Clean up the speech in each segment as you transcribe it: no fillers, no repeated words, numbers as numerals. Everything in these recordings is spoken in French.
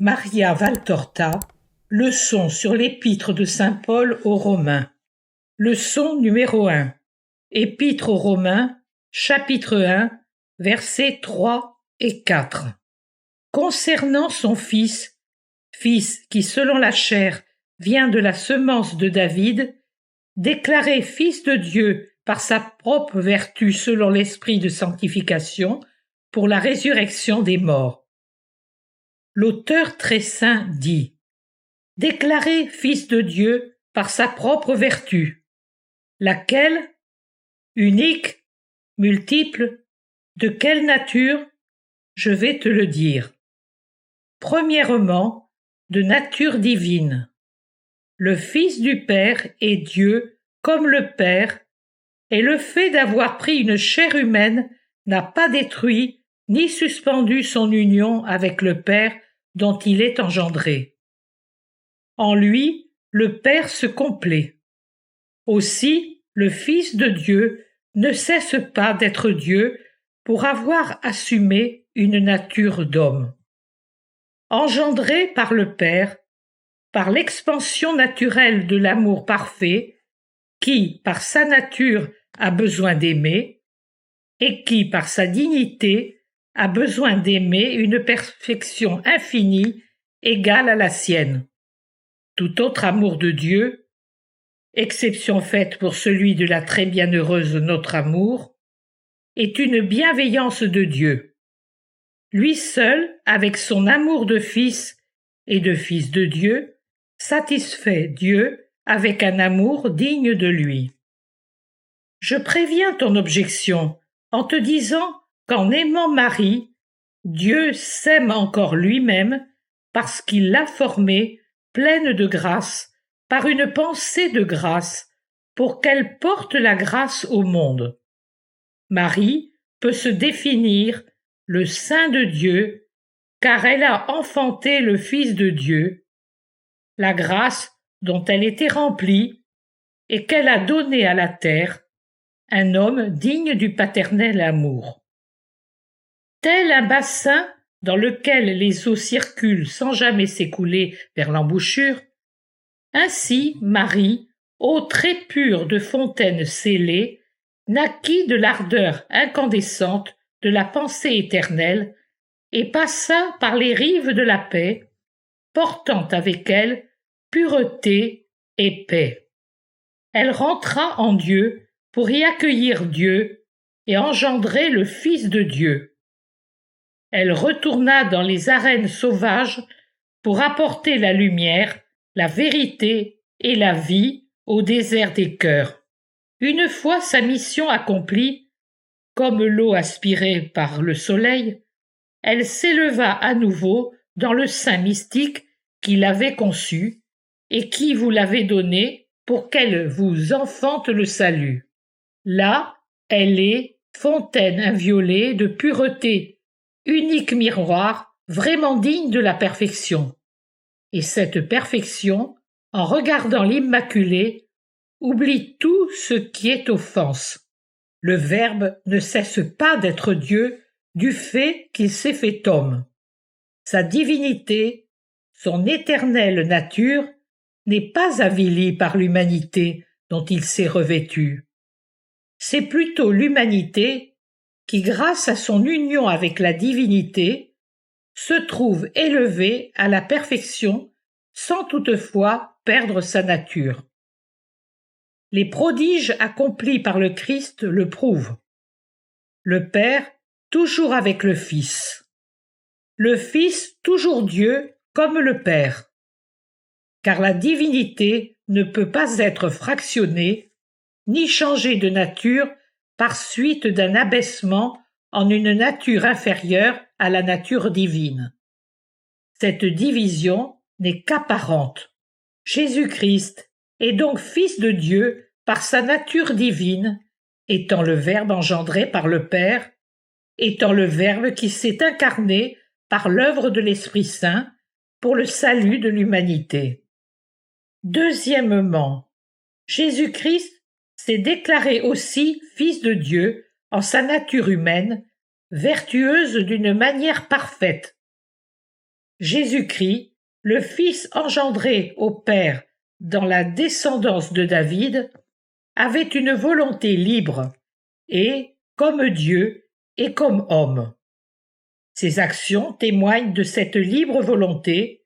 Maria Valtorta, leçon sur l'Épître de saint Paul aux Romains. Leçon numéro 1. Épître aux Romains, chapitre 1, versets 3 et 4. Concernant son fils qui selon la chair vient de la semence de David, déclaré fils de Dieu par sa propre vertu selon l'esprit de sanctification, pour la résurrection des morts. L'auteur très saint dit « Déclaré fils de Dieu par sa propre vertu, laquelle, unique, multiple, de quelle nature? Je vais te le dire. Premièrement, de nature divine. Le Fils du Père est Dieu comme le Père, et le fait d'avoir pris une chair humaine n'a pas détruit ni suspendu son union avec le Père dont il est engendré. En lui, le Père se complaît. Aussi, le Fils de Dieu ne cesse pas d'être Dieu pour avoir assumé une nature d'homme. Engendré par le Père, par l'expansion naturelle de l'amour parfait, qui, par sa nature, a besoin d'aimer, et qui, par sa dignité, a besoin d'aimer une perfection infinie égale à la sienne. Tout autre amour de Dieu, exception faite pour celui de la très bienheureuse notre amour, est une bienveillance de Dieu. Lui seul, avec son amour de fils et de fils de Dieu, satisfait Dieu avec un amour digne de lui. Je préviens ton objection en te disant qu'en aimant Marie, Dieu s'aime encore lui-même parce qu'il l'a formée pleine de grâce par une pensée de grâce pour qu'elle porte la grâce au monde. Marie peut se définir le sein de Dieu car elle a enfanté le Fils de Dieu, la grâce dont elle était remplie et qu'elle a donnée à la terre, un homme digne du paternel amour. Tel un bassin dans lequel les eaux circulent sans jamais s'écouler vers l'embouchure, ainsi Marie, eau très pure de fontaine scellée, naquit de l'ardeur incandescente de la pensée éternelle et passa par les rives de la paix, portant avec elle pureté et paix. Elle rentra en Dieu pour y accueillir Dieu et engendrer le Fils de Dieu. Elle retourna dans les arènes sauvages pour apporter la lumière, la vérité et la vie au désert des cœurs. Une fois sa mission accomplie, comme l'eau aspirée par le soleil, elle s'éleva à nouveau dans le sein mystique qui l'avait conçue et qui vous l'avait donné pour qu'elle vous enfante le salut. Là, elle est fontaine inviolée de pureté, unique miroir vraiment digne de la perfection. Et cette perfection, en regardant l'Immaculée, oublie tout ce qui est offense. Le Verbe ne cesse pas d'être Dieu du fait qu'il s'est fait homme. Sa divinité, son éternelle nature, n'est pas avilie par l'humanité dont il s'est revêtu. C'est plutôt l'humanité qui, grâce à son union avec la divinité, se trouve élevée à la perfection sans toutefois perdre sa nature. Les prodiges accomplis par le Christ le prouvent. Le Père toujours avec le Fils. Le Fils toujours Dieu comme le Père. Car la divinité ne peut pas être fractionnée ni changer de nature par suite d'un abaissement en une nature inférieure à la nature divine. Cette division n'est qu'apparente. Jésus-Christ est donc Fils de Dieu par sa nature divine, étant le Verbe engendré par le Père, étant le Verbe qui s'est incarné par l'œuvre de l'Esprit Saint pour le salut de l'humanité. Deuxièmement, Jésus-Christ s'est déclaré aussi Fils de Dieu en sa nature humaine, vertueuse d'une manière parfaite. Jésus-Christ, le Fils engendré au Père dans la descendance de David, avait une volonté libre et, comme Dieu et comme homme. Ses actions témoignent de cette libre volonté,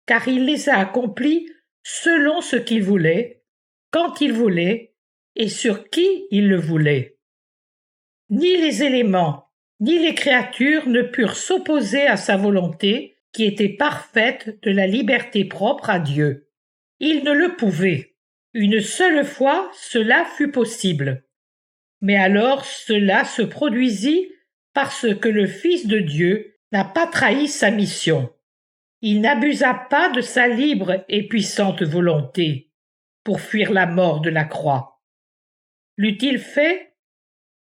car il les a accomplies selon ce qu'il voulait, quand il voulait et sur qui il le voulait. Ni les éléments, ni les créatures ne purent s'opposer à sa volonté qui était parfaite de la liberté propre à Dieu. Ils ne le pouvaient. Une seule fois, cela fut possible. Mais alors cela se produisit parce que le Fils de Dieu n'a pas trahi sa mission. Il n'abusa pas de sa libre et puissante volonté pour fuir la mort de la croix. L'eût-il fait?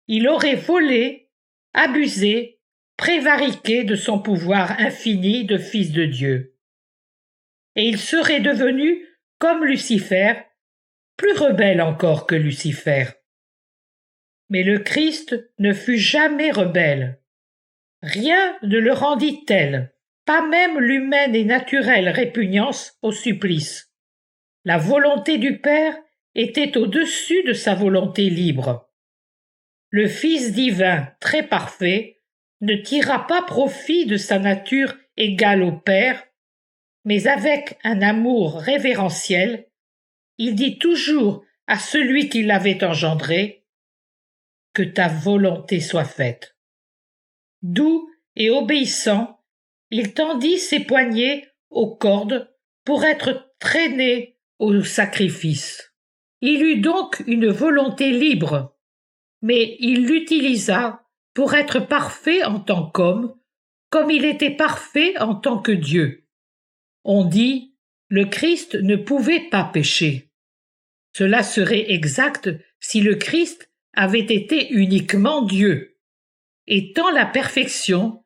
Il aurait volé, abusé, prévariqué de son pouvoir infini de Fils de Dieu. Et il serait devenu comme Lucifer, plus rebelle encore que Lucifer. Mais le Christ ne fut jamais rebelle. Rien ne le rendit tel, pas même l'humaine et naturelle répugnance au supplice. La volonté du Père était au-dessus de sa volonté libre. Le Fils divin, très parfait, ne tira pas profit de sa nature égale au Père, mais avec un amour révérentiel, il dit toujours à celui qui l'avait engendré: « Que ta volonté soit faite. » Doux et obéissant, il tendit ses poignets aux cordes pour être traîné au sacrifice. Il eut donc une volonté libre, mais il l'utilisa pour être parfait en tant qu'homme, comme il était parfait en tant que Dieu. On dit: le Christ ne pouvait pas pécher. Cela serait exact si le Christ avait été uniquement Dieu. Étant la perfection,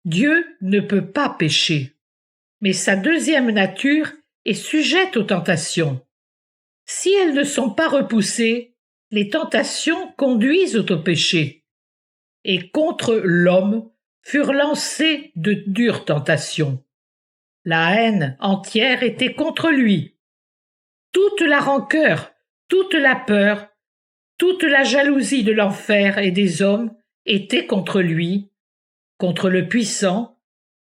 Dieu ne peut pas pécher. Mais sa deuxième nature est sujette aux tentations. Si elles ne sont pas repoussées, les tentations conduisent au péché. Et contre l'homme furent lancées de dures tentations. La haine entière était contre lui. Toute la rancœur, toute la peur, toute la jalousie de l'enfer et des hommes étaient contre lui, contre le puissant,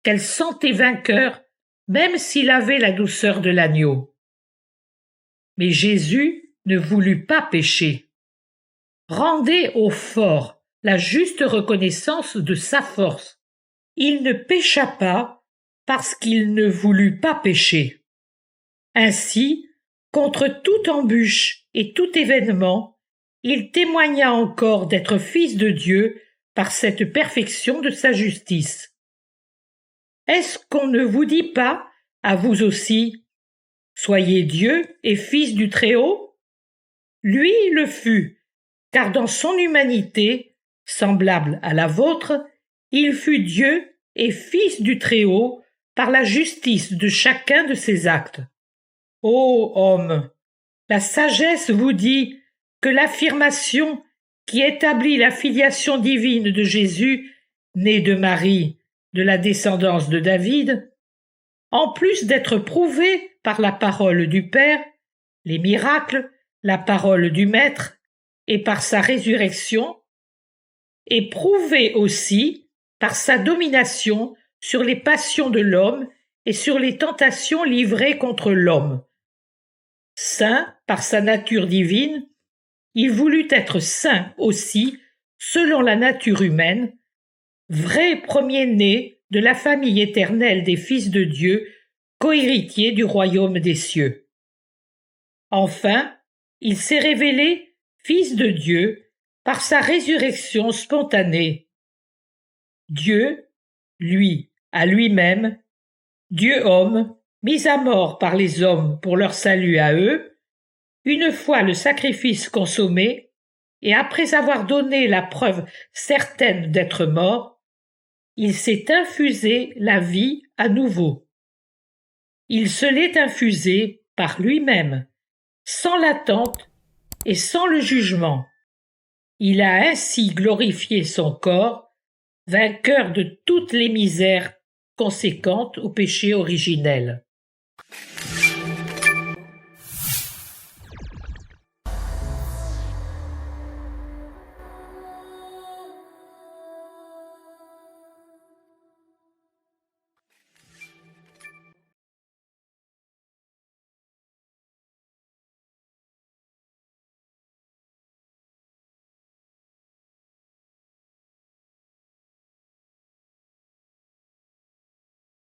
qu'elle sentait vainqueur, même s'il avait la douceur de l'agneau. Mais Jésus ne voulut pas pécher. Rendez au fort la juste reconnaissance de sa force. Il ne pécha pas parce qu'il ne voulut pas pécher. Ainsi, contre toute embûche et tout événement, il témoigna encore d'être Fils de Dieu par cette perfection de sa justice. Est-ce qu'on ne vous dit pas, à vous aussi, soyez Dieu et Fils du Très-Haut? Lui le fut, car dans son humanité, semblable à la vôtre, il fut Dieu et Fils du Très-Haut par la justice de chacun de ses actes. Ô homme, la sagesse vous dit que l'affirmation qui établit la filiation divine de Jésus, né de Marie, de la descendance de David, en plus d'être prouvée par la parole du Père, les miracles, la parole du Maître, et par sa résurrection, est prouvée aussi par sa domination sur les passions de l'homme et sur les tentations livrées contre l'homme. Saint par sa nature divine, il voulut être saint aussi selon la nature humaine, vrai premier-né de la famille éternelle des fils de Dieu, cohéritier du royaume des cieux. Enfin, il s'est révélé Fils de Dieu par sa résurrection spontanée. Dieu, lui, à lui-même, Dieu-homme, mis à mort par les hommes pour leur salut à eux, une fois le sacrifice consommé, et après avoir donné la preuve certaine d'être mort, il s'est infusé la vie à nouveau. Il se l'est infusé par lui-même, sans l'attente et sans le jugement. Il a ainsi glorifié son corps, vainqueur de toutes les misères conséquente au péché originel.